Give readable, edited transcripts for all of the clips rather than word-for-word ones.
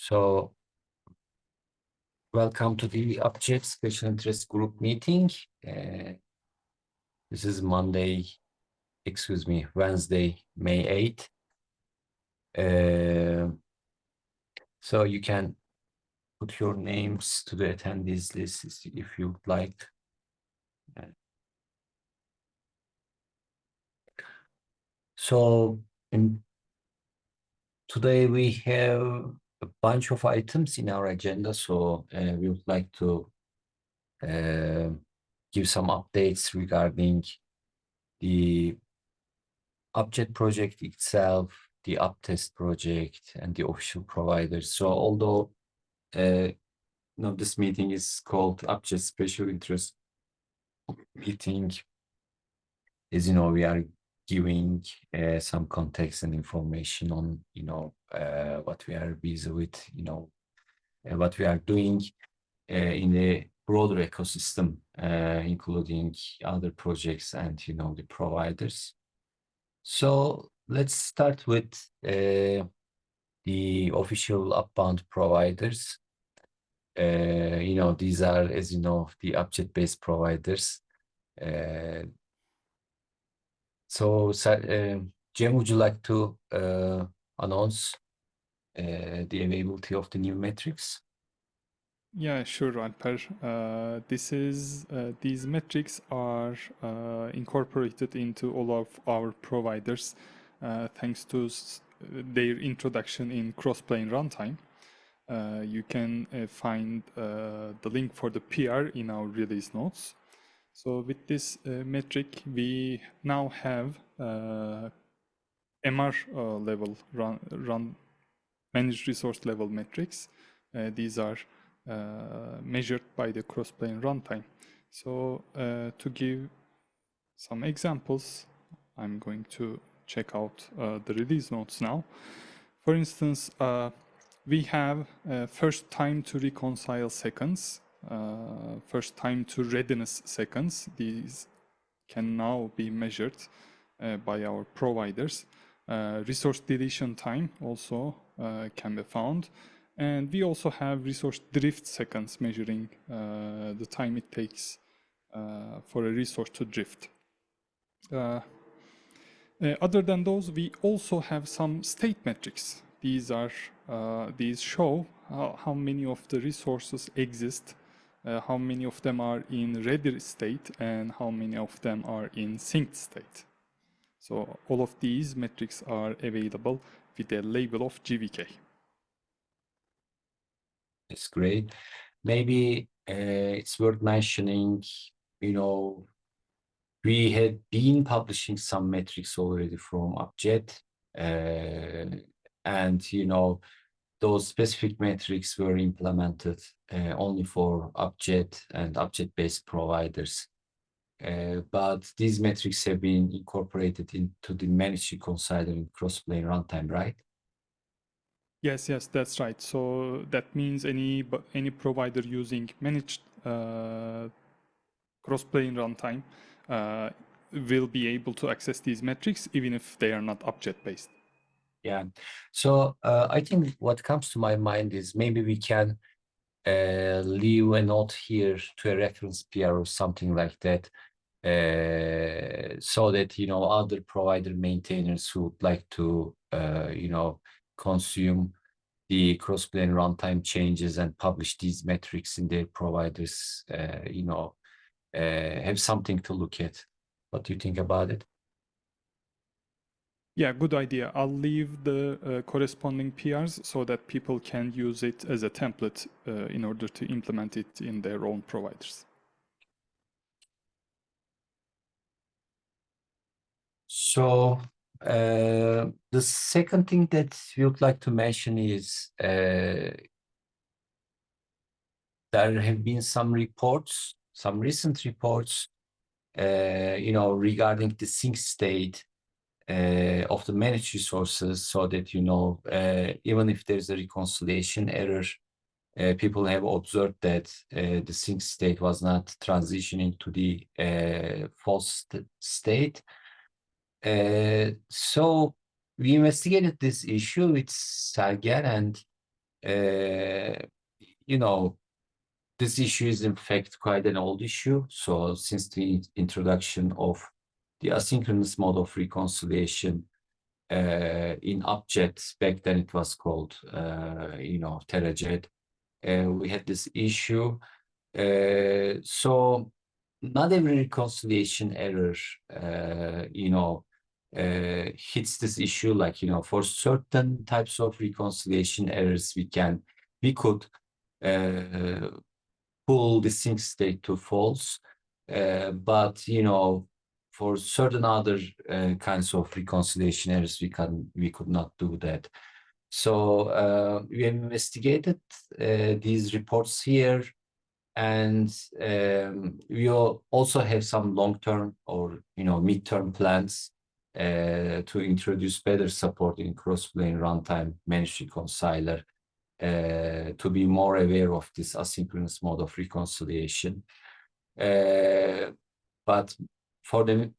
So, welcome to the Upjet Special Interest Group meeting. This is Wednesday, May 8th. So you can put your names to the attendees list if you'd like. So today we have a bunch of items in our agenda. So we would like to give some updates regarding the Upjet project itself, the Uptest project, and the official providers. So although this meeting is called Upjet Special Interest Meeting, as you know, we are giving some context and information on what we are busy with, what we are doing in the broader ecosystem, including other projects and the providers. So let's start with the official upbound providers. These are, as you know, the Upjet-based providers. So, Jem, would you like to announce the availability of the new metrics? Yeah, sure, Alper. These metrics are incorporated into all of our providers thanks to their introduction in Crossplane runtime. You can find the link for the PR in our release notes. So with this metric, we now have MR level run managed resource level metrics. These are measured by the Crossplane runtime. So to give some examples, I'm going to check out the release notes now. For instance, we have first time to reconcile seconds, first time to readiness seconds. These can now be measured by our providers. Resource deletion time also can be found. And we also have resource drift seconds, measuring the time it takes for a resource to drift. Other than those, we also have some state metrics. These show how many of the resources exist, how many of them are in ready state, and how many of them are in synced state. So all of these metrics are available with a label of GVK. That's great. Maybe it's worth mentioning, we had been publishing some metrics already from Upjet, and those specific metrics were implemented only for Upjet and Upjet-based providers. But these metrics have been incorporated into the managed reconciler in Crossplane runtime, right? Yes, that's right. So that means any provider using managed Crossplane runtime will be able to access these metrics even if they are not Upjet based. Yeah. So I think what comes to my mind is maybe we can leave a note here to a reference PR or something like that, so that other provider maintainers who would like to consume the Crossplane runtime changes and publish these metrics in their providers, have something to look at. What do you think about it? Yeah, good idea. I'll leave the corresponding PRs so that people can use it as a template in order to implement it in their own providers. So the second thing that we would like to mention is there have been some reports, some recent reports, regarding the sync state of the managed resources, so that even if there's a reconciliation error, people have observed that the sync state was not transitioning to the false state. So we investigated this issue with Sergen, and you know, this issue is in fact quite an old issue. So since the introduction of the asynchronous mode of reconciliation in Upjet, back then it was called, TeraJet, we had this issue. So not every reconciliation error, hits this issue. Like, for certain types of reconciliation errors, we could pull the sync state to false. But, for certain other kinds of reconciliation errors, we could not do that. So we have investigated these reports here, and we also have some long-term or mid-term plans to introduce better support in Crossplane runtime managed reconciler to be more aware of this asynchronous mode of reconciliation. But for the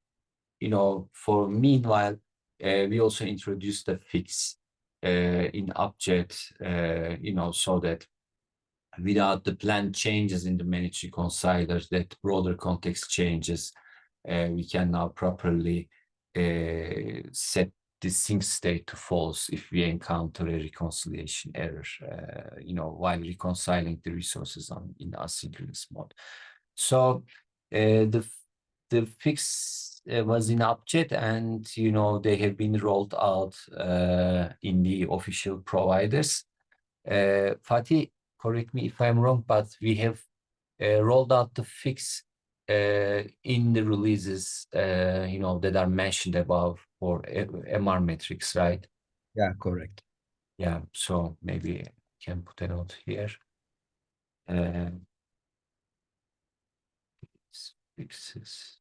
for meanwhile, we also introduced a fix in Upjet, so that without the planned changes in the managed reconcilers, that broader context changes, we can now properly set the sync state to false if we encounter a reconciliation error, while reconciling the resources in asynchronous mode. So the fix was in Upjet, and they have been rolled out in the official providers. Fatih, correct me if I'm wrong, but we have rolled out the fix in the releases, that are mentioned above for MR metrics, right? Yeah, correct. Yeah, so maybe I can put a note here. Fixes.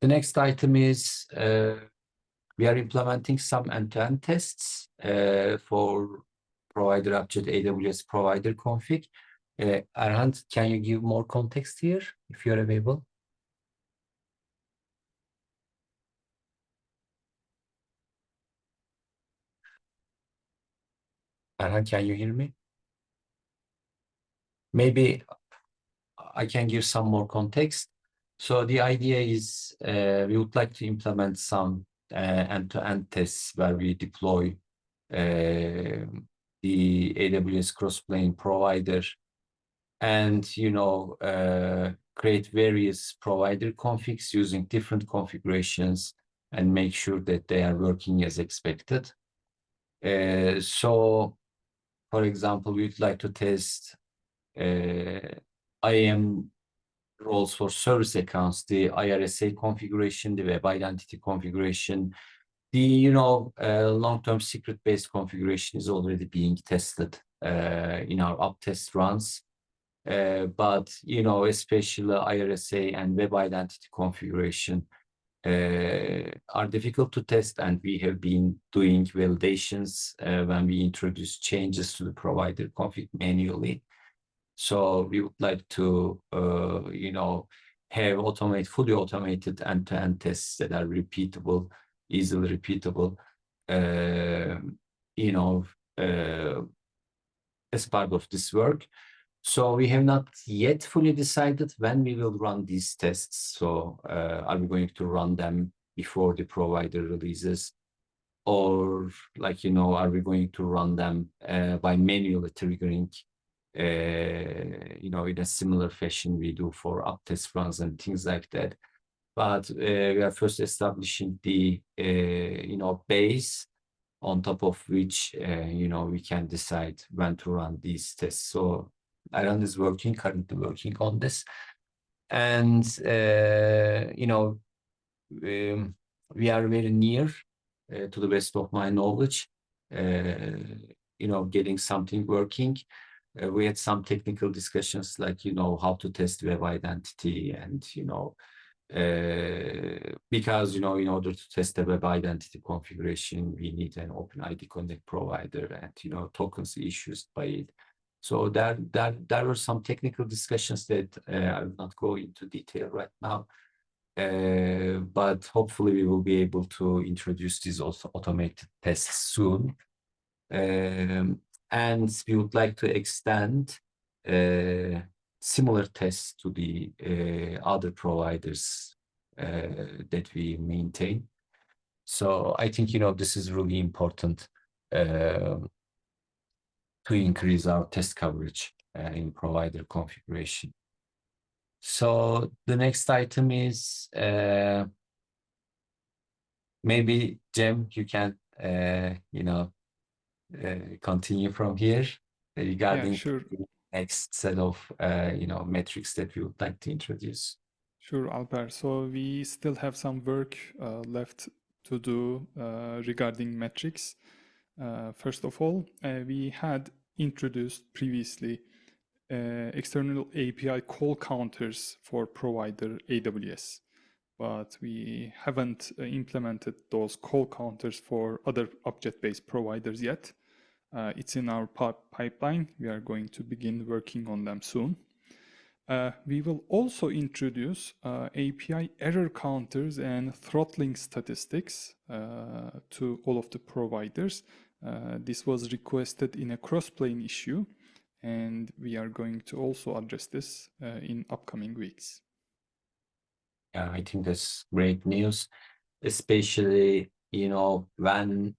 The next item is we are implementing some end-to-end tests for provider Upjet AWS provider config. Erhan, can you give more context here if you're available? Erhan, can you hear me? Maybe I can give some more context. So the idea is we would like to implement some end-to-end tests where we deploy the AWS Crossplane provider and create various provider configs using different configurations and make sure that they are working as expected. So, for example, we'd like to test IAM roles for service accounts, the IRSA configuration, the web identity configuration. The long-term secret-based configuration is already being tested in our up test runs. But especially IRSA and web identity configuration are difficult to test, and we have been doing validations when we introduce changes to the provider config manually. So we would like to have fully automated end-to-end tests that are repeatable, easily repeatable, as part of this work. So we have not yet fully decided when we will run these tests. So are we going to run them before the provider releases, or are we going to run them by manually triggering, in a similar fashion we do for up test runs and things like that. But we are first establishing the base on top of which we can decide when to run these tests. So Aaron is currently working on this, and we are very near, to the best of my knowledge, getting something working. We had some technical discussions, like how to test web identity, and because in order to test the web identity configuration, we need an OpenID Connect provider, and tokens issued by it. So there were some technical discussions that I will not go into detail right now. But hopefully we will be able to introduce these also automated tests soon. And we would like to extend similar tests to the other providers that we maintain. So I think, this is really important to increase our test coverage in provider configuration. So the next item is maybe Jem, you can continue from here Yeah, regarding sure. the next set of metrics that we would like to introduce. Sure, Alper. So we still have some work left to do regarding metrics. First of all, we had introduced previously external API call counters for provider AWS, but we haven't implemented those call counters for other object-based providers yet. It's in our pipeline. We are going to begin working on them soon. We will also introduce API error counters and throttling statistics to all of the providers. This was requested in a Crossplane issue, and we are going to also address this in upcoming weeks. Yeah, I think that's great news, especially when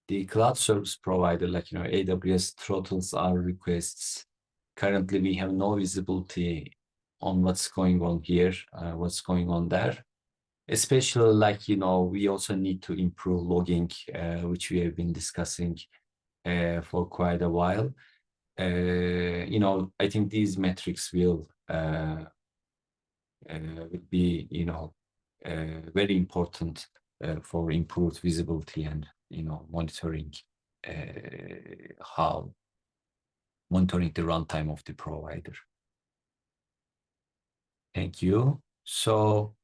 the cloud service provider like AWS throttles our requests. Currently, we have no visibility on what's going on here, what's going on there. Especially we also need to improve logging, which we have been discussing for quite a while. I think these metrics will be very important for improved visibility and monitoring the runtime of the provider. Thank you. So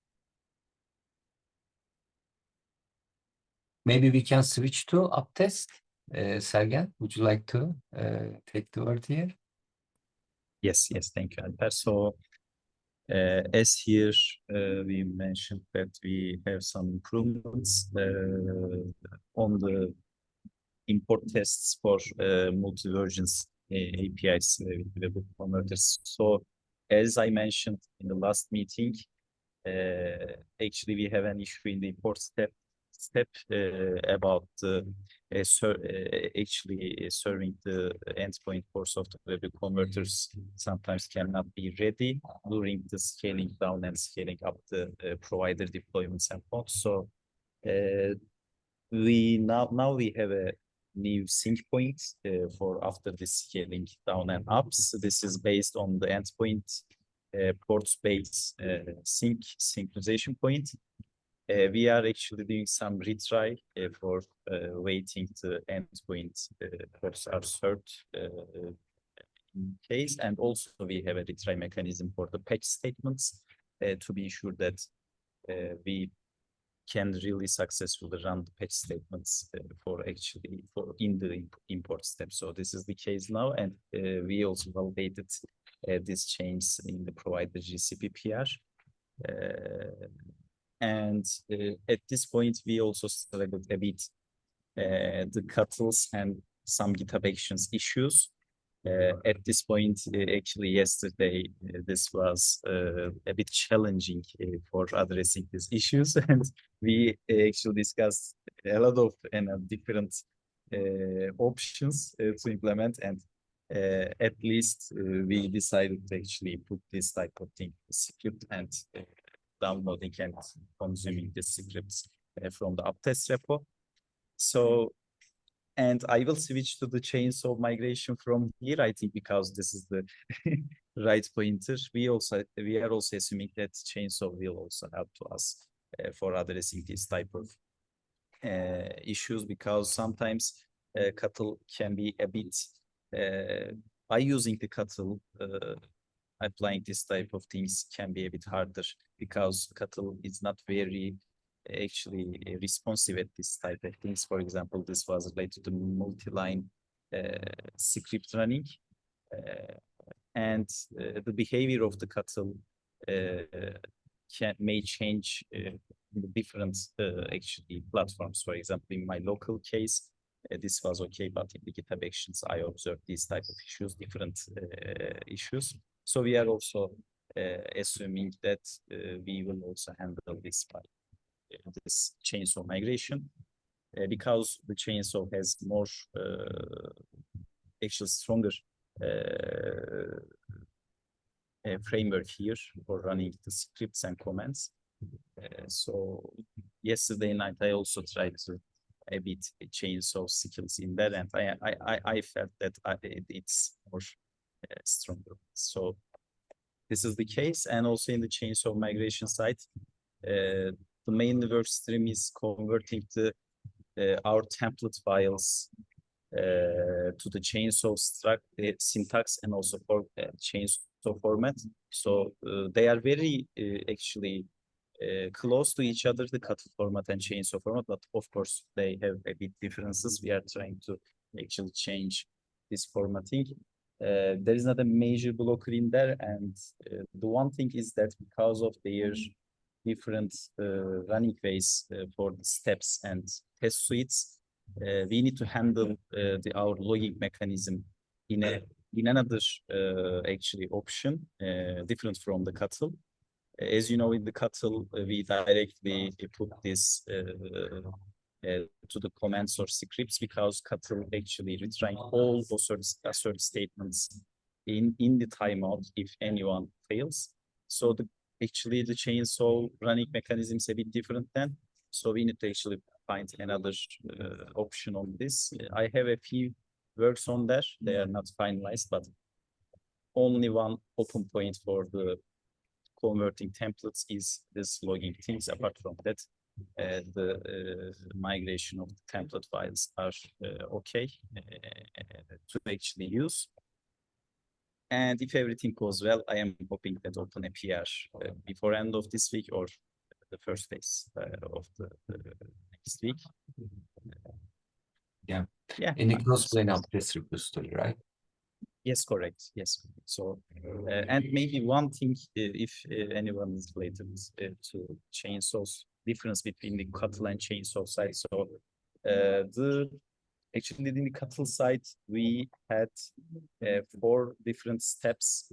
maybe we can switch to Uptest. Sergen, would you like to take the word here? Yes, thank you, Alper. So as here we mentioned that we have some improvements on the import tests for multi-versions APIs with web converters. So as I mentioned in the last meeting, actually we have an issue in the import step about actually serving the endpoint for software converters sometimes cannot be ready during the scaling down and scaling up the provider deployments and pods. So we now we have a new sync point for after the scaling down and ups. This is based on the endpoint port space synchronization point. We are actually doing some retry for waiting the endpoint ports are served in case, and also we have a retry mechanism for the patch statements to be sure that we can really successfully run the patch statements for in the import step. So this is the case now, and we also validated this change in the provider GCP PR. And at this point, we also struggled a bit the cuttles and some GitHub Actions issues. At this point, actually yesterday, this was a bit challenging for addressing these issues. And we actually discussed a lot of different options to implement. And at least we decided to actually put this type of thing script and downloading and consuming the scripts from the Uptest repo. So, and I will switch to the chainsaw migration from here, I think, because this is the right pointer. We are also assuming that chainsaw will also help to us for addressing this type of issues, because sometimes Cuttle can be a bit, by using the Cuttle, applying this type of things can be a bit harder, because Cuttle is not very actually responsive at this type of things. For example, this was related to multi-line script running, and the behavior of the cattle may change in the different actually platforms. For example, in my local case, this was okay, but in the GitHub Actions, I observed these type of issues, different issues. So we are also assuming that we will also handle this by this chainsaw migration, because the chainsaw has more actually stronger framework here for running the scripts and commands. So yesterday night I also tried to a bit chainsaw skills in that, and I felt that it's more stronger. So this is the case, and also in the chainsaw migration side, the main work stream is converting the our template files to the chainsaw syntax and also for chainsaw format. So they are very actually close to each other, the cattle format and chainsaw format, but of course they have a bit differences. We are trying to actually change this formatting. There is not a major blocker in there, and the one thing is that because of their different running ways for the steps and test suites, we need to handle our logging mechanism in another actually option different from the cattle. As you know, in the cattle, we directly put this to the commands or scripts, because cattle actually retrying all those assert statements in the timeout if anyone fails. So actually the chainsaw running mechanism is a bit different then. So we need to actually find another option on this. I have a few works on there. They are not finalized, but only one open point for the converting templates is this logging things. Apart from that, the migration of the template files are okay to actually use. And if everything goes well, I am hoping that open a PR before end of this week or the first days of the next week. Yeah. Yeah. In the Crossplane Upjet repository, right? Yes, correct. Yes. So, and maybe one thing, if anyone is related to chainsaws, difference between the cattle and chainsaw side. So, actually in the cattle side, we had 4 different steps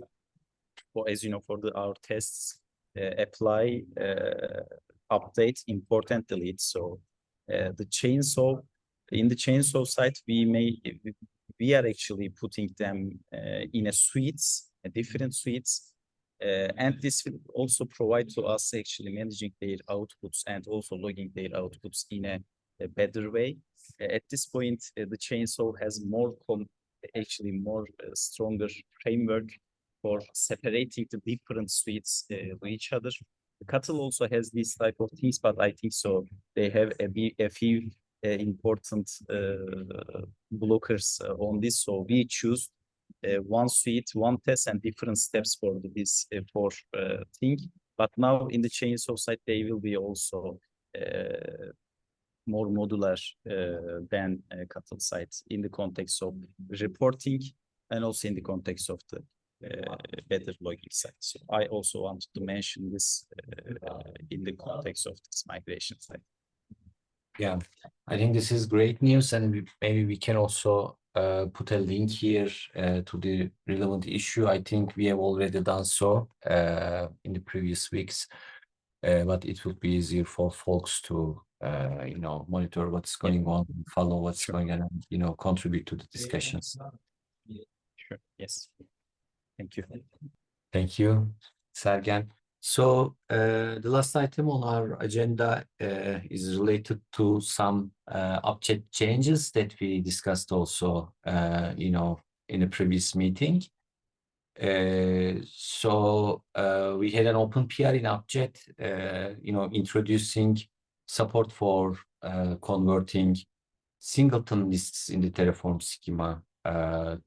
for, as you know, for our tests: apply, update, import, and delete. So, the chainsaw, in the chainsaw side, we are actually putting them in a suites, different suites, and this will also provide to us actually managing their outputs and also logging their outputs in a better way. At this point, the chainsaw has actually more stronger framework for separating the different suites to each other. The cattle also has these type of things, but I think so they have a few important blockers on this. So we choose one suite, one test, and different steps for this thing. But now in the chainsaw side, they will be also more modular than cattle sites in the context of reporting and also in the context of the better logging side. So I also wanted to mention this in the context of this migration side. Yeah, I think this is great news, and maybe we can also put a link here to the relevant issue. I think we have already done so in the previous weeks, but it would be easier for folks to monitor what's going on, follow what's going on, and contribute to the discussions. Sure. Yes. Thank you. Thank you, Sergen. So the last item on our agenda is related to some object changes that we discussed also, in a previous meeting. So we had an open PR in Upjet, introducing support for converting singleton lists in the Terraform schema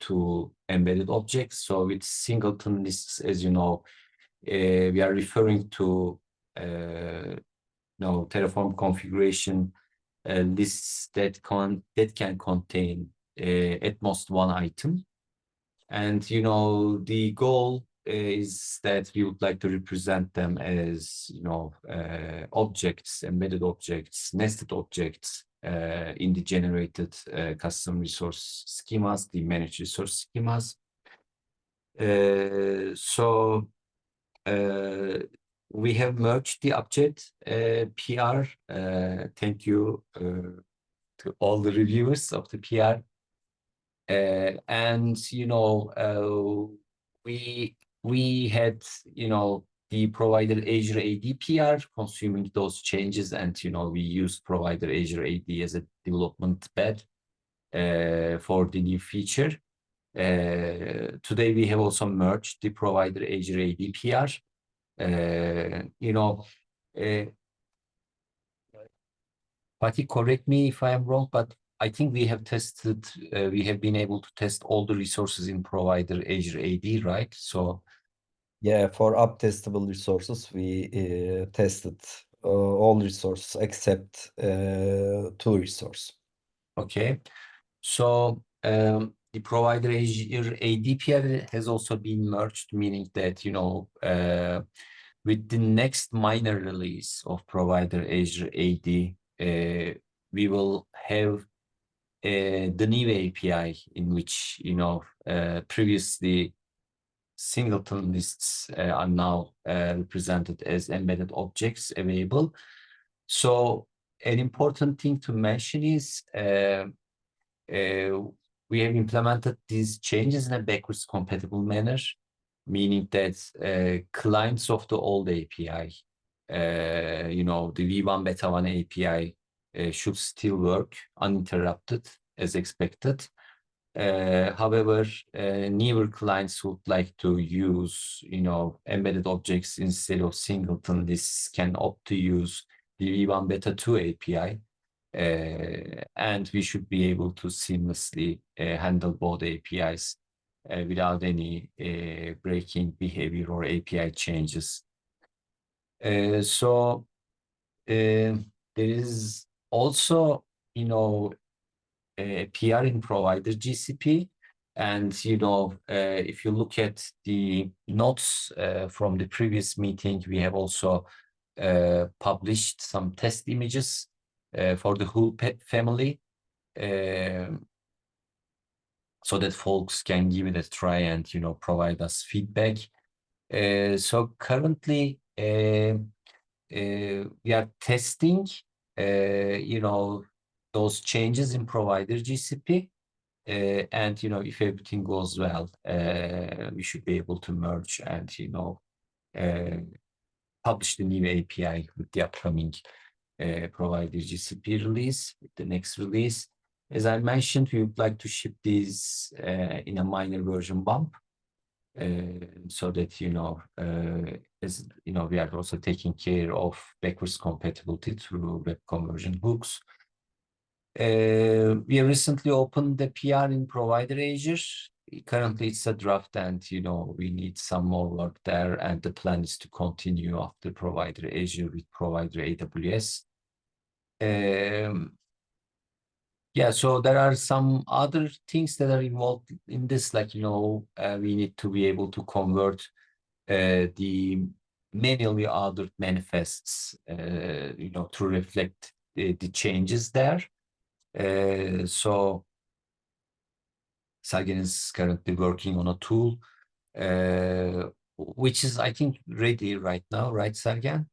to embedded objects. So with singleton lists, as you know, we are referring to Terraform configuration lists that can contain at most one item. And, you know, the goal is that we would like to represent them as, you know, objects, embedded objects, nested objects in the generated custom resource schemas, the managed resource schemas. We have merged the Upjet PR. Thank you to all the reviewers of the PR. And you know, we had, you know, the provider Azure AD PR consuming those changes, and you know, we used provider Azure AD as a development bed for the new feature. Today we have also merged the provider Azure AD PR. You know, Fatih, correct me if I am wrong, but I think we have tested, we have been able to test all the resources in provider Azure AD, right? So yeah, for up-testable resources, we tested all resources except 2 resources. okay. So the provider Azure ADPR has also been merged, meaning that, you know, with the next minor release of provider Azure AD, we will have the new API in which, you know, previously singleton lists are now represented as embedded objects available. So an important thing to mention is we have implemented these changes in a backwards compatible manner, meaning that clients of the old API, you know, the V1 Beta 1 API should still work uninterrupted as expected. However, newer clients would like to use, you know, embedded objects instead of singleton lists can opt to use the V1 Beta 2 API. And we should be able to seamlessly handle both APIs without any breaking behavior or API changes. So there is also, you know, a PR in provider GCP. And, you know, if you look at the notes from the previous meeting, we have also published some test images for the whole family, so that folks can give it a try and, you know, provide us feedback. So currently we are testing, you know, those changes in provider GCP. And, you know, if everything goes well, we should be able to merge and, you know, publish the new API with the upcoming provider GCP release, the next release. As I mentioned, we would like to ship these in a minor version bump, so that, you know, as you know, we are also taking care of backwards compatibility through web conversion hooks. We recently opened the PR in provider Azure. Currently, it's a draft, and you know, we need some more work there. And the plan is to continue after provider Azure with provider AWS. Yeah, so there are some other things that are involved in this, like, you know, we need to be able to convert the manually ordered manifests, you know, to reflect the changes there. So Sergen is currently working on a tool, which is, I think, ready right now, right, Sergen?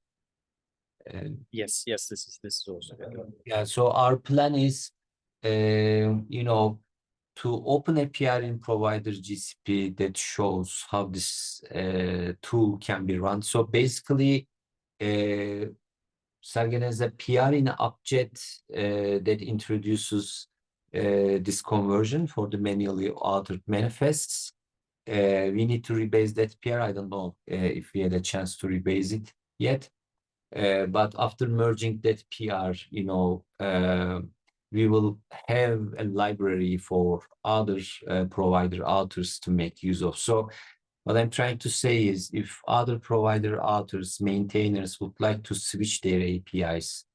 Yes, this is also. Yeah, so our plan is, you know, to open a PR in provider GCP that shows how this tool can be run. So basically, Sergen has a PR in Upjet that introduces this conversion for the manually authored manifests. We need to rebase that PR. I don't know if we had a chance to rebase it yet. But after merging that PR, you know, we will have a library for other provider authors to make use of. So what I'm trying to say is, if other provider authors, maintainers would like to switch their APIs,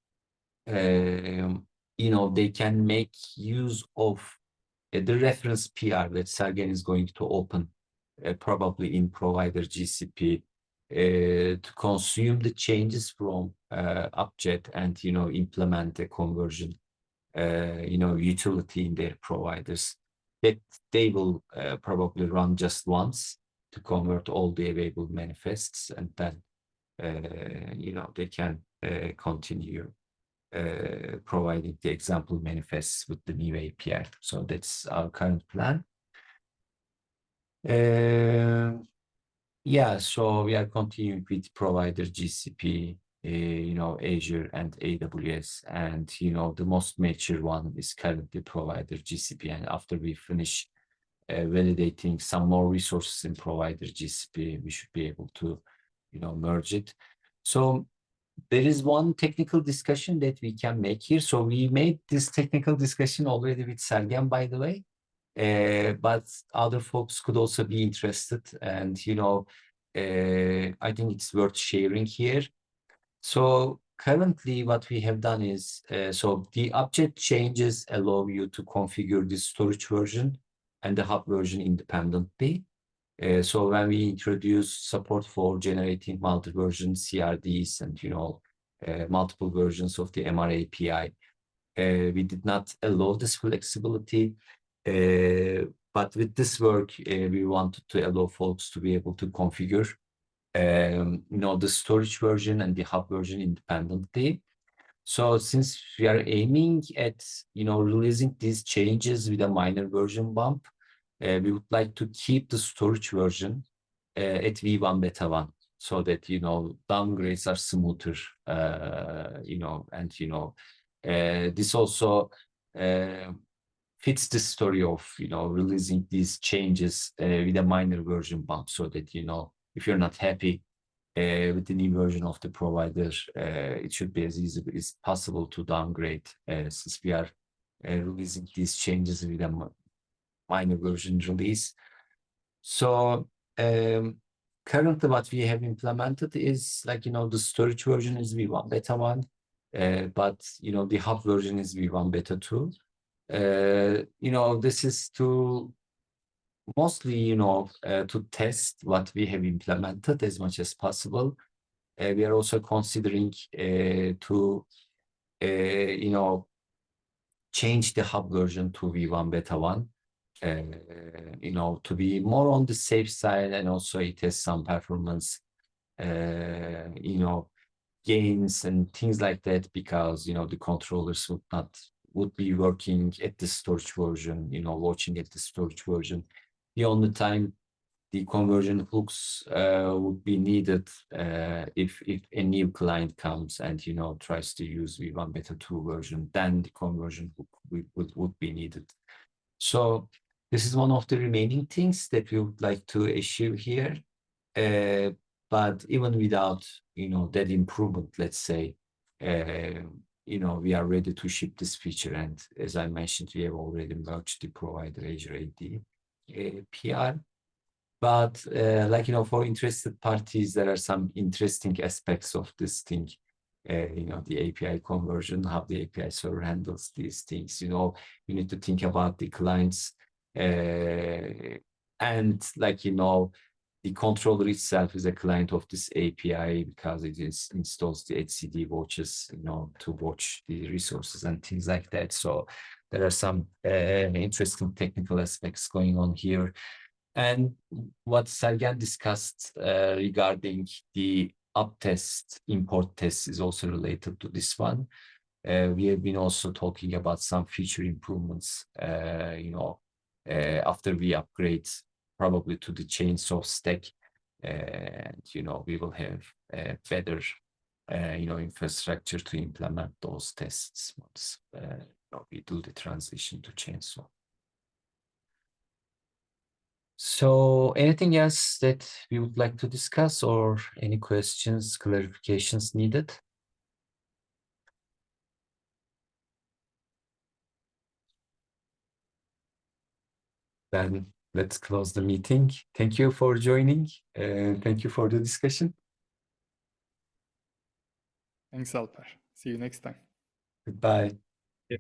you know, they can make use of the reference PR that Sergen is going to open probably in provider GCP to consume the changes from Upjet and, you know, implement a conversion, you know, utility in their providers that they will probably run just once to convert all the available manifests, and then, you know, they can continue providing the example manifests with the new API. So that's our current plan. Yeah, so we are continuing with provider GCP, you know, Azure and AWS, and, you know, the most mature one is currently provider GCP. And after we finish validating some more resources in provider GCP, we should be able to, you know, merge it. So there is one technical discussion that we can make here. So we made this technical discussion already with Sergen, by the way. But other folks could also be interested, and, you know, I think it's worth sharing here. So currently what we have done is, so the Upjet changes allow you to configure the storage version and the hub version independently. So when we introduce support for generating multi-version CRDs and, you know, multiple versions of the MR API, we did not allow this flexibility. But with this work, we wanted to allow folks to be able to configure, you know, the storage version and the hub version independently. So since we are aiming at, you know, releasing these changes with a minor version bump, we would like to keep the storage version at V1 Beta 1, so that, you know, downgrades are smoother, you know, and, you know, this also fits the story of, you know, releasing these changes with a minor version bump, so that, you know, if you're not happy with the new version of the provider, it should be as easy as possible to downgrade, since we are releasing these changes with a minor version release. So currently what we have implemented is, like, you know, the storage version is V1 Beta 1, but, you know, the hub version is V1 Beta 2. You know, this is to mostly, you know, to test what we have implemented as much as possible. We are also considering to, you know, change the hub version to V1 Beta 1, you know, to be more on the safe side, and also it has some performance, you know, gains and things like that, because, you know, the controllers would be working at the storage version, you know, watching at the storage version. The only time the conversion hooks would be needed if a new client comes and, you know, tries to use V1 Beta 2 version, then the conversion hook would be needed. So this is one of the remaining things that we would like to issue here. But even without, you know, that improvement, let's say, you know, we are ready to ship this feature. And as I mentioned, we have already merged the provider Azure AD PR. But like, you know, for interested parties, there are some interesting aspects of this thing. You know, the API conversion, how the API server handles these things. You know, you need to think about the clients, and, like, you know, the controller itself is a client of this API, because it installs the HCD watches, you know, to watch the resources and things like that. So there are some interesting technical aspects going on here. And what Sergen discussed regarding the up test, import test is also related to this one. We have been also talking about some feature improvements, you know, after we upgrade probably to the chainsaw stack, and, you know, we will have a better, you know, infrastructure to implement those tests once, you know, we do the transition to chainsaw. So anything else that we would like to discuss, or any questions, clarifications needed? Then let's close the meeting. Thank you for joining, and thank you for the discussion. Thanks, Alper. See you next time. Goodbye. Yeah.